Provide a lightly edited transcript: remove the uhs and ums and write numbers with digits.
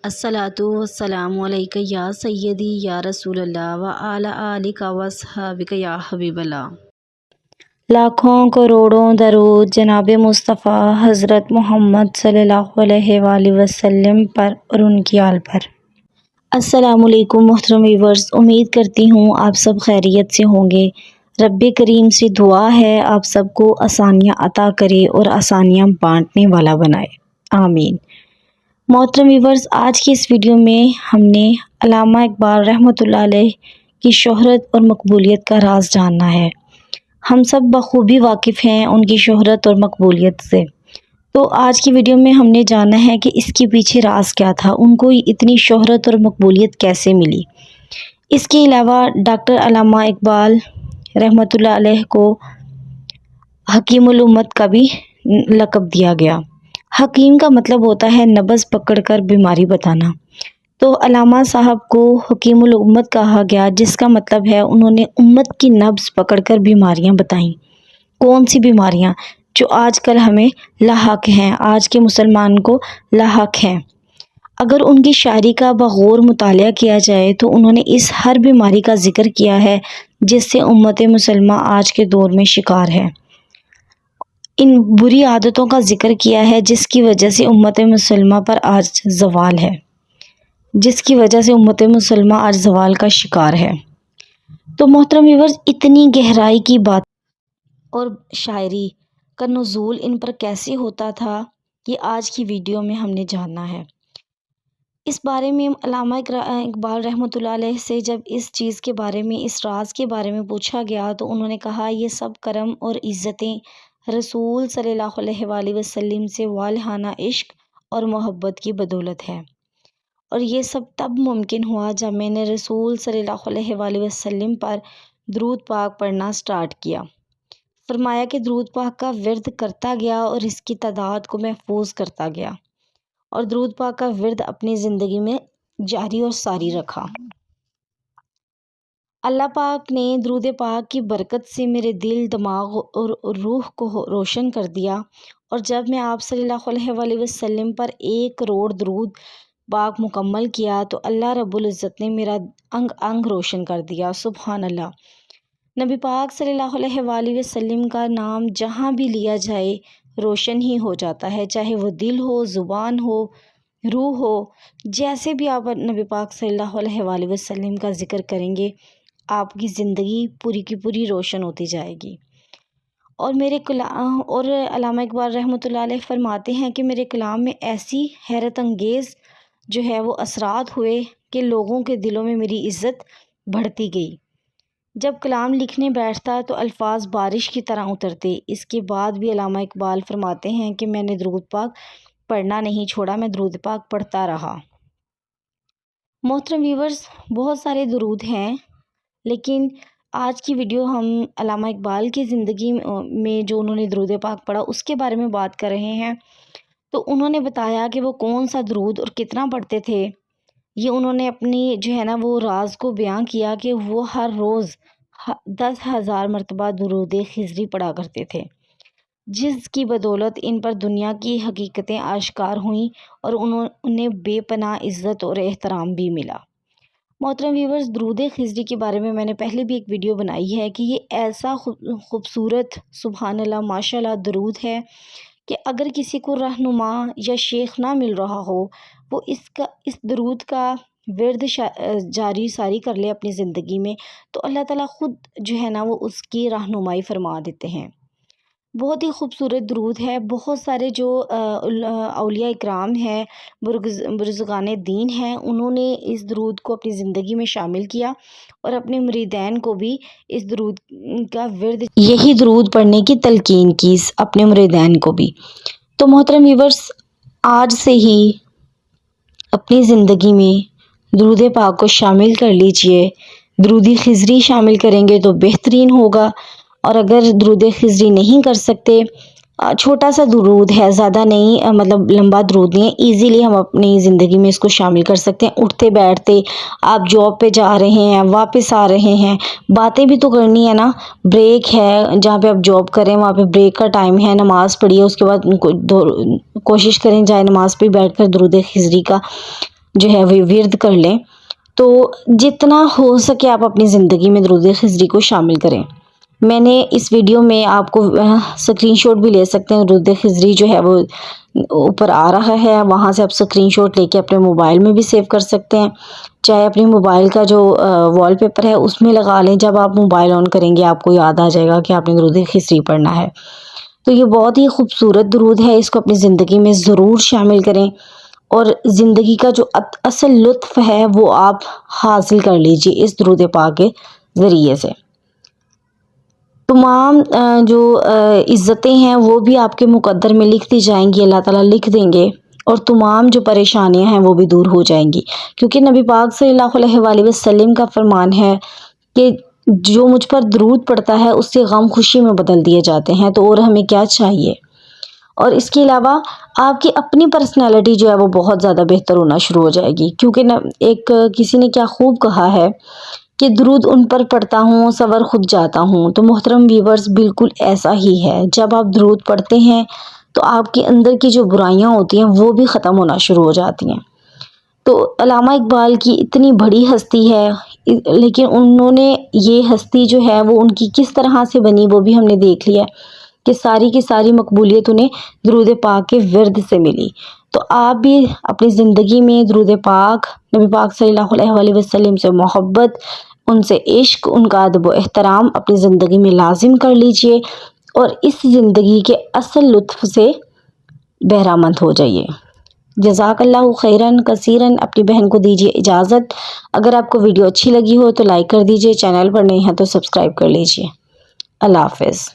अस्सलातु वस्सलामु अलैका या सय्यदी या रसूल अल्लाह व आला आलिका व अस्हाबिका या हबीबल्लाह। लाखों करोड़ों दरूद जनाब मुस्तफ़ा हज़रत मोहम्मद सल्लल्लाहु अलैहि वसल्लम पर और उनकी आल पर। अस्सलामुअलैकुम मोहतरम व्यूअर्स, उम्मीद करती हूँ आप सब खैरियत से होंगे। रब्बे करीम से दुआ है आप सबको आसानियाँ अता करे और आसानियाँ बांटने वाला बनाए, आमीन। मोहतरम व्यूअर्स, आज की इस वीडियो में हमने अल्लामा इकबाल रहमतुल्लाह अलैह की शोहरत और मकबूलियत का राज जानना है। हम सब बखूबी वाकिफ़ हैं उनकी शोहरत और मकबूलियत से। तो आज की वीडियो में हमने जाना है कि इसके पीछे राज क्या था, उनको इतनी शोहरत और मकबूलियत कैसे मिली। इसके अलावा डॉक्टर अल्लामा इकबाल रहमतुल्लाह अलैह को हकीमुल उम्मत का भी लक़ब दिया गया। हकीम का मतलब होता है नब्ज़ पकड़कर बीमारी बताना, तो अल्लामा साहब को हकीमुल उम्मत कहा गया, जिसका मतलब है उन्होंने उम्मत की नब्ज़ पकड़कर बीमारियां बताईं। कौन सी बीमारियां जो आजकल हमें लाहक हैं, आज के मुसलमान को लाहक हैं। अगर उनकी शायरी का बग़ौर मुतालिया किया जाए तो उन्होंने इस हर बीमारी का जिक्र किया है जिससे उम्मत मुसलमान आज के दौर में शिकार है। इन बुरी आदतों का जिक्र किया है जिसकी वजह से उम्मत मुसलमान पर आज ज़वाल है, जिसकी वजह से उम्मत मुसलमान आज ज़वाल का शिकार है। तो मोहतरम व्यूअर्स, इतनी गहराई की बात और शायरी का नुज़ूल इन पर कैसे होता था, ये आज की वीडियो में हमने जानना है। इस बारे में अल्लामा इकबाल रहमतुल्लाह अलैह से जब इस चीज़ के बारे में, इस राज के बारे में पूछा गया तो उन्होंने कहा, ये सब करम और इज़्ज़तें रसूल सल्लल्लाहु अलैहि वसल्लम से वालहाना इश्क और मोहब्बत की बदौलत है, और ये सब तब मुमकिन हुआ जब मैंने रसूल सल्लल्लाहु अलैहि वसल्लम पर दरूद पाक पढ़ना स्टार्ट किया। फरमाया कि दरूद पाक का विर्द करता गया और इसकी तादाद को महफूज करता गया, और दरूद पाक का विर्द अपनी ज़िंदगी में जारी और सारी रखा। अल्लाह पाक ने दरूद पाक की बरकत से मेरे दिल, दिमाग और रूह को रोशन कर दिया, और जब मैं आप सल्लल्लाहु अलैहि वसल्लम पर 1 करोड़ दरूद पाक मुकम्मल किया तो अल्लाह रब्बुल इज़्ज़त ने मेरा अंग अंग रोशन कर दिया। सुभान अल्लाह। नबी पाक सल्लल्लाहु अलैहि वसल्लम का नाम जहाँ भी लिया जाए रोशन ही हो जाता है, चाहे वो दिल हो, ज़ुबान हो, रूह हो, जैसे भी आप नबी पाक सल्लल्लाहु अलैहि वसल्लम का ज़िक्र करेंगे आपकी ज़िंदगी पूरी की पूरी रोशन होती जाएगी। और और अल्लामा इकबाल रहमतुल्लाह अलैह फरमाते हैं कि मेरे कलाम में ऐसी हैरत अंगेज़ जो है वो असरात हुए कि लोगों के दिलों में मेरी इज़्ज़त बढ़ती गई। जब कलाम लिखने बैठता तो अल्फाज बारिश की तरह उतरते। इसके बाद भी अल्लामा इकबाल फरमाते हैं कि मैंने दरूद पाक पढ़ना नहीं छोड़ा, मैं दरूद पाक पढ़ता रहा। मोहतरम व्यूअर्स, बहुत सारे दरूद हैं, लेकिन आज की वीडियो हम अल्लामा इकबाल की ज़िंदगी में जो उन्होंने दरूद पाक पढ़ा उसके बारे में बात कर रहे हैं। तो उन्होंने बताया कि वो कौन सा दरूद और कितना पढ़ते थे। ये उन्होंने अपनी जो है ना वो राज को बयां किया कि वो हर रोज़ 10,000 मरतबा दुरूद खिज़री पढ़ा करते थे, जिसकी बदौलत इन पर दुनिया की हकीकतें आश्कार हुईं और उन्हें बेपनाह इज़्ज़त और एहतराम भी मिला। मोहतरम व्यूअर्स, दरूद खिज़री के बारे में मैंने पहले भी एक वीडियो बनाई है कि ये ऐसा खूबसूरत सुभान अल्लाह माशाअल्लाह दरूद है कि अगर किसी को रहनुमा या शेख ना मिल रहा हो, वो इस दरूद का विर्द जारी सारी कर ले अपनी ज़िंदगी में, तो अल्लाह ताला ख़ुद जो है ना वो उसकी रहनुमाई फरमा देते हैं। बहुत ही खूबसूरत दरूद है। बहुत सारे जो औलिया इकराम हैं, बुज़ुर्गान दीन हैं, उन्होंने इस दरूद को अपनी ज़िंदगी में शामिल किया और अपने मुरीदैन को भी इस दरूद का विर्द, यही दरूद पढ़ने की तलकीन की अपने मुरीदैन को भी। तो मोहतरम व्यूअर्स, आज से ही अपनी ज़िंदगी में दरूद पाक को शामिल कर लीजिए। दरूद खिज़री शामिल करेंगे तो बेहतरीन होगा, और अगर दरूद खिज़री नहीं कर सकते, छोटा सा दरूद है, ज़्यादा नहीं, मतलब लंबा दरूद नहीं है, ईज़िली हम अपनी ज़िंदगी में इसको शामिल कर सकते हैं। उठते बैठते, आप जॉब पे जा रहे हैं, वापस आ रहे हैं, बातें भी तो करनी है ना, ब्रेक है जहाँ पे आप जॉब करें वहाँ पे ब्रेक का टाइम है, नमाज़ पढ़िए, उसके बाद कोशिश करें जाए नमाज़ पे बैठ कर दरूद खिज़री का جو ہے وہ ورد کر لیں۔ تو جتنا ہو سکے آپ اپنی زندگی میں درود خضری کو شامل کریں۔ میں نے اس ویڈیو میں آپ کو سکرین شاٹ بھی لے سکتے ہیں، درود خضری جو ہے وہ اوپر آ رہا ہے، وہاں سے آپ سکرین شاٹ لے کے اپنے موبائل میں بھی سیو کر سکتے ہیں، چاہے اپنی موبائل کا جو وال پیپر ہے اس میں لگا لیں۔ جب آپ موبائل آن کریں گے آپ کو یاد آ جائے گا کہ آپ نے درود خضری پڑھنا ہے۔ تو یہ بہت ہی خوبصورت درود ہے، اس کو اپنی زندگی میں ضرور شامل کریں، اور زندگی کا جو اصل لطف ہے وہ آپ حاصل کر لیجئے اس درود پاک کے ذریعے سے۔ تمام جو عزتیں ہیں وہ بھی آپ کے مقدر میں لکھ دی جائیں گی، اللہ تعالیٰ لکھ دیں گے، اور تمام جو پریشانیاں ہیں وہ بھی دور ہو جائیں گی، کیونکہ نبی پاک صلی اللہ علیہ وآلہ وسلم کا فرمان ہے کہ جو مجھ پر درود پڑتا ہے اس سے غم خوشی میں بدل دیے جاتے ہیں۔ تو اور ہمیں کیا چاہیے؟ اور اس کے علاوہ آپ کی اپنی پرسنالٹی جو ہے وہ بہت زیادہ بہتر ہونا شروع ہو جائے گی، کیونکہ کسی نے کیا خوب کہا ہے کہ درود ان پر پڑھتا ہوں سور خود جاتا ہوں۔ تو محترم ویورز، بالکل ایسا ہی ہے، جب آپ درود پڑھتے ہیں تو آپ کے اندر کی جو برائیاں ہوتی ہیں وہ بھی ختم ہونا شروع ہو جاتی ہیں۔ تو علامہ اقبال کی اتنی بڑی ہستی ہے، لیکن انہوں نے یہ ہستی جو ہے وہ ان کی کس طرح سے بنی وہ بھی ہم نے دیکھ لیا کہ ساری کی ساری مقبولیت انہیں درود پاک کے ورد سے ملی۔ تو آپ بھی اپنی زندگی میں درود پاک، نبی پاک صلی اللہ علیہ وآلہ وسلم سے محبت، ان سے عشق، ان کا ادب و احترام اپنی زندگی میں لازم کر لیجئے، اور اس زندگی کے اصل لطف سے بہرہ مند ہو جائیے۔ جزاک اللہ خیرن کثیرن۔ اپنی بہن کو دیجیے اجازت۔ اگر آپ کو ویڈیو اچھی لگی ہو تو لائک کر دیجیے، چینل پر نئے ہیں تو سبسکرائب کر لیجیے۔ اللہ حافظ۔